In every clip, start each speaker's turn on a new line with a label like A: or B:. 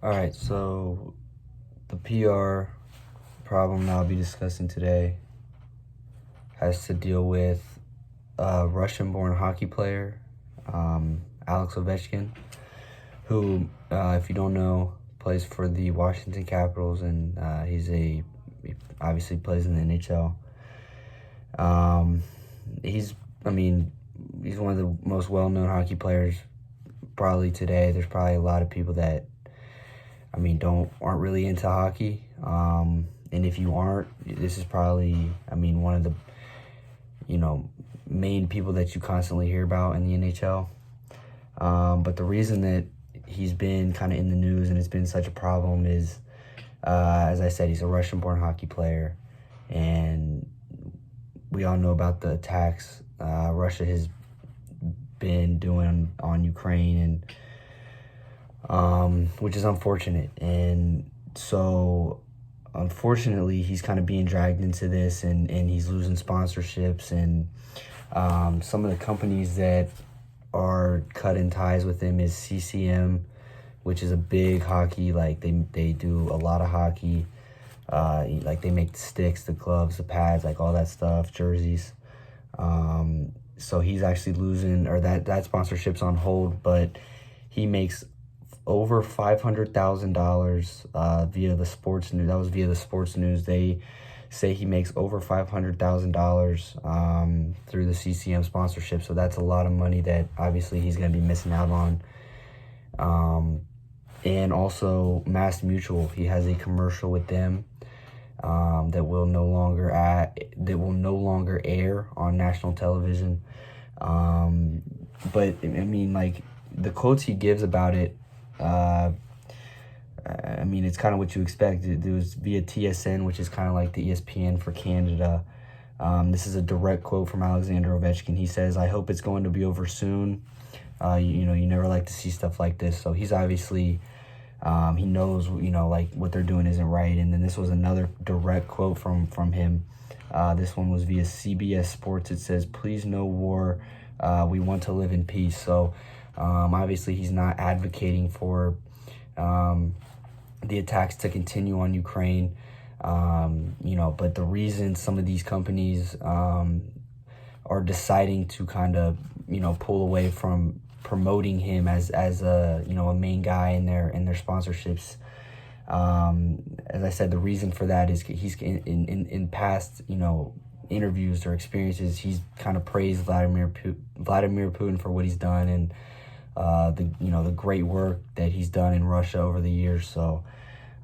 A: All right, so the PR problem I'll be discussing today has to deal with a Russian-born hockey player, Alex Ovechkin, who, if you don't know, plays for the Washington Capitals, and he obviously plays in the NHL. Um, he's, I mean, he's one of the most well-known hockey players probably today. There's probably a lot of people that aren't really into hockey. And if you aren't, this is probably, one of the, main people that you constantly hear about in the NHL. But the reason that he's been kind of in the news and it's been such a problem is, as I said, he's a Russian-born hockey player. And we all know about the attacks Russia has been doing on Ukraine, and which is unfortunate. And so, unfortunately, he's kind of being dragged into this, and he's losing sponsorships, and some of the companies that are cutting ties with him is CCM, which is a big hockey, like they do a lot of hockey, like they make the sticks, the gloves, the pads, like all that stuff, jerseys. So he's actually losing, or that sponsorship's on hold, but he makes over $500,000 via the sports news. That was via the sports news. They say he makes over $500,000 through the CCM sponsorship. So that's a lot of money that obviously he's going to be missing out on. And also Mass Mutual, he has a commercial with them that will no longer air on national television. But like the quotes he gives about it, it's kind of what you expect. It was via TSN, which is kind of like the ESPN for Canada. This is a direct quote from Alexander Ovechkin. He says, "I hope it's going to be over soon." You never like to see stuff like this. So he's obviously, he knows, like what they're doing isn't right. And then this was another direct quote from him. This one was via CBS Sports. It says, "Please no war. We want to live in peace." So obviously he's not advocating for the attacks to continue on Ukraine. But the reason some of these companies are deciding to kind of, pull away from promoting him as a, a main guy in their sponsorships. As I said, the reason for that is he's in past, interviews or experiences, he's kind of praised Vladimir Putin for what he's done, and the great work that he's done in Russia over the years. So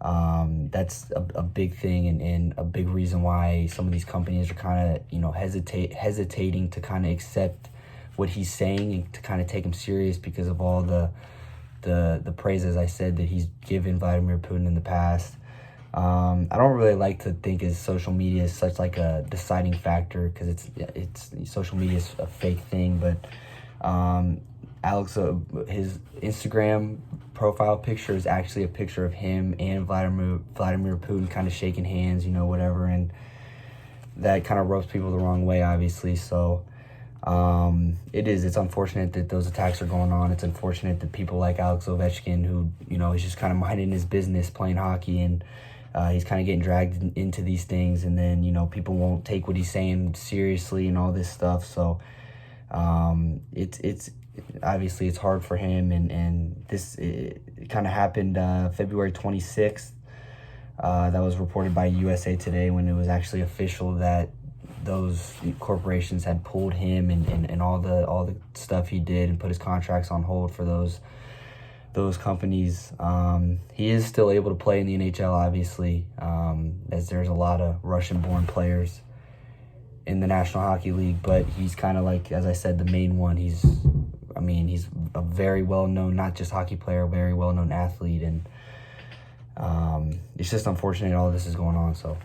A: that's a big thing, and a big reason why some of these companies are kind of, hesitating to kind of accept what he's saying and to kind of take him serious because of all the praise, as I said, that he's given Vladimir Putin in the past. I don't really like to think as social media is such like a deciding factor, because it's social media is a fake thing. But Alex, his Instagram profile picture is actually a picture of him and Vladimir Putin kind of shaking hands, whatever, and that kind of rubs people the wrong way, obviously. So it's unfortunate that those attacks are going on. It's unfortunate that people like Alex Ovechkin, who, is just kind of minding his business, playing hockey, and he's kind of getting dragged into these things, and then, people won't take what he's saying seriously and all this stuff. So it's obviously it's hard for him, and it kind of happened February 26th. That was reported by USA Today, when it was actually official that those corporations had pulled him and all the stuff he did and put his contracts on hold for those companies. He is still able to play in the NHL, obviously, as there's a lot of Russian-born players in the National Hockey League, but he's kind of like, as I said, the main one. He's a very well-known, not just hockey player, very well-known athlete, and it's just unfortunate all this is going on. So